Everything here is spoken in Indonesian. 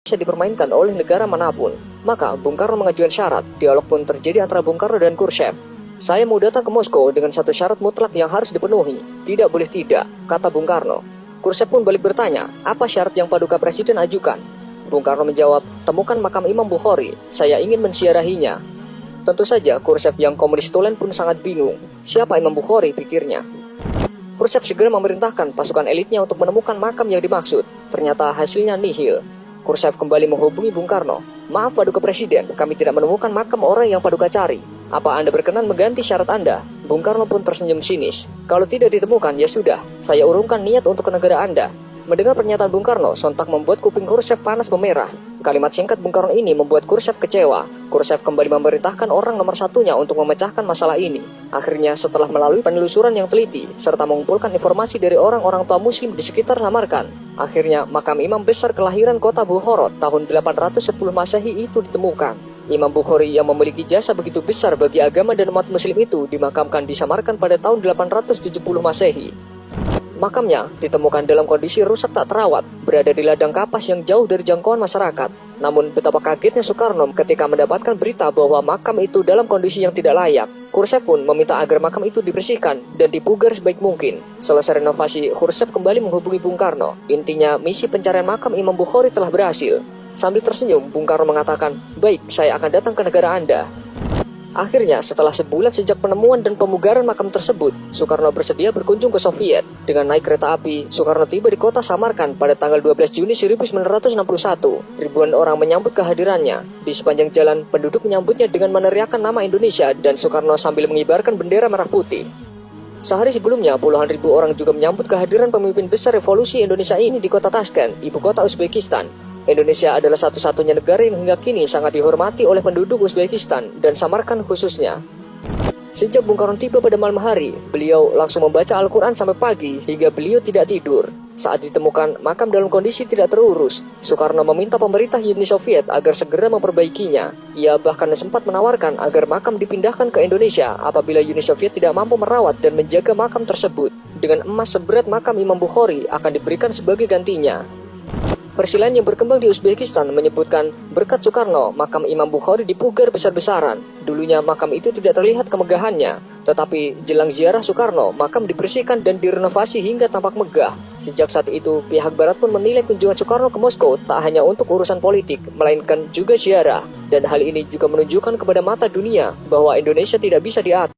bisa dipermainkan oleh negara manapun. Maka Bung Karno mengajukan syarat. Dialog pun terjadi antara Bung Karno dan Khrushchev. Saya mau datang ke Moskow dengan satu syarat mutlak yang harus dipenuhi. Tidak boleh tidak, kata Bung Karno. Khrushchev pun balik bertanya, apa syarat yang Paduka Presiden ajukan? Bung Karno menjawab, temukan makam Imam Bukhari, saya ingin menziarahinya. Tentu saja Khrushchev yang komunis tulen pun sangat bingung. Siapa Imam Bukhari, pikirnya. Khrushchev segera memerintahkan pasukan elitnya untuk menemukan makam yang dimaksud. Ternyata hasilnya nihil. Khrushchev kembali menghubungi Bung Karno. Maaf Paduka Presiden, kami tidak menemukan makam orang yang Paduka cari. Apa Anda berkenan mengganti syarat Anda? Bung Karno pun tersenyum sinis. Kalau tidak ditemukan, ya sudah, saya urungkan niat untuk ke negara Anda. Mendengar pernyataan Bung Karno, sontak membuat kuping Khrushchev panas memerah. Kalimat singkat Bung Karno ini membuat Khrushchev kecewa. Khrushchev kembali memerintahkan orang nomor satunya untuk memecahkan masalah ini. Akhirnya, setelah melalui penelusuran yang teliti, serta mengumpulkan informasi dari orang-orang tua muslim di sekitar Samarkand, akhirnya makam imam besar kelahiran kota Bukhara tahun 810 Masehi itu ditemukan. Imam Bukhari yang memiliki jasa begitu besar bagi agama dan umat muslim itu dimakamkan di Samarkand pada tahun 870 Masehi. Makamnya ditemukan dalam kondisi rusak tak terawat, berada di ladang kapas yang jauh dari jangkauan masyarakat. Namun betapa kagetnya Soekarno ketika mendapatkan berita bahwa makam itu dalam kondisi yang tidak layak. Khrushchev pun meminta agar makam itu dibersihkan dan dipugar sebaik mungkin. Selesai renovasi, Khrushchev kembali menghubungi Bung Karno. Intinya, misi pencarian makam Imam Bukhari telah berhasil. Sambil tersenyum, Bung Karno mengatakan, baik, saya akan datang ke negara Anda. Akhirnya, setelah sebulan sejak penemuan dan pemugaran makam tersebut, Soekarno bersedia berkunjung ke Soviet. Dengan naik kereta api, Soekarno tiba di kota Samarkand pada tanggal 12 Juni 1961. Ribuan orang menyambut kehadirannya. Di sepanjang jalan, penduduk menyambutnya dengan meneriakkan nama Indonesia dan Soekarno sambil mengibarkan bendera merah putih. Sehari sebelumnya, puluhan ribu orang juga menyambut kehadiran pemimpin besar revolusi Indonesia ini di kota Tashkent, ibu kota Uzbekistan. Indonesia adalah satu-satunya negara yang hingga kini sangat dihormati oleh penduduk Uzbekistan dan Samarkand khususnya. Sejak Bung Karno tiba pada malam hari, beliau langsung membaca Al-Quran sampai pagi hingga beliau tidak tidur. Saat ditemukan makam dalam kondisi tidak terurus, Soekarno meminta pemerintah Uni Soviet agar segera memperbaikinya. Ia bahkan sempat menawarkan agar makam dipindahkan ke Indonesia apabila Uni Soviet tidak mampu merawat dan menjaga makam tersebut. Dengan emas seberat makam Imam Bukhari akan diberikan sebagai gantinya. Versi lain yang berkembang di Uzbekistan menyebutkan berkat Soekarno, makam Imam Bukhari dipugar besar-besaran. Dulunya makam itu tidak terlihat kemegahannya, tetapi jelang ziarah Soekarno, makam dibersihkan dan direnovasi hingga tampak megah. Sejak saat itu, pihak Barat pun menilai kunjungan Soekarno ke Moskow tak hanya untuk urusan politik, melainkan juga ziarah. Dan hal ini juga menunjukkan kepada mata dunia bahwa Indonesia tidak bisa diatur.